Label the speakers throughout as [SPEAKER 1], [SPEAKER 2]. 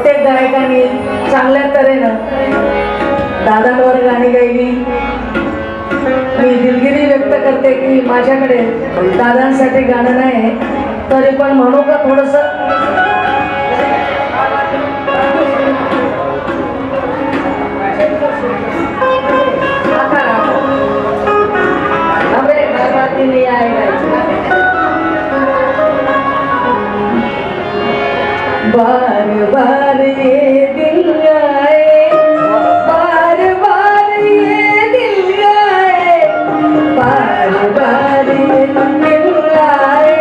[SPEAKER 1] प्रत्येक गायकाने चांगल्या तऱ्हेनं दादांवर गाणी गायली। मी दिलगिरी व्यक्त करते की माझ्याकडे दादांसाठी गाणं नाही, तरी पण म्हणू का थोडस। बार बार ये दिल आए, बार बार ये दिल आए, बार बार ये दिल आए,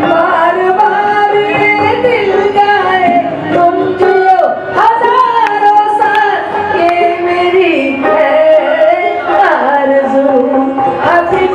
[SPEAKER 1] बार बार ये दिल आए। तुम जियो हजारों साल ये मेरी है आरज़ू। हैप्पी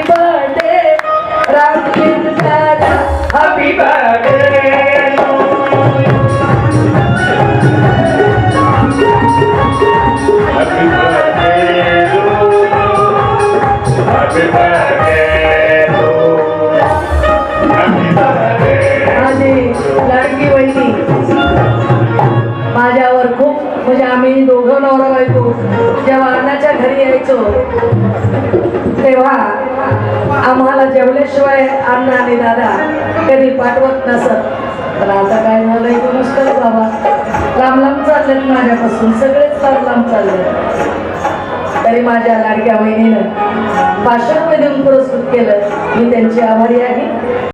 [SPEAKER 1] बर्थडे हैप्पी बर्थडे माझ्यावर खूप म्हणजे आम्ही दोघं नवरा बायको जेव्हा अण्णाच्या घरी यायचो तेव्हा आम्हाला जेवल्याशिवाय अण्णा आणि दादा कधी पाठवत नसत। पण आता काय झालंय कोणच करत बाबा, लांब लांब चाललेत माझ्यापासून, सगळेच लांब चालले। तरी माझ्या लाडक्या बहिणीनं 500 रुपये देऊन पुरस्कृत केलं, मी त्यांची आभारी आहे।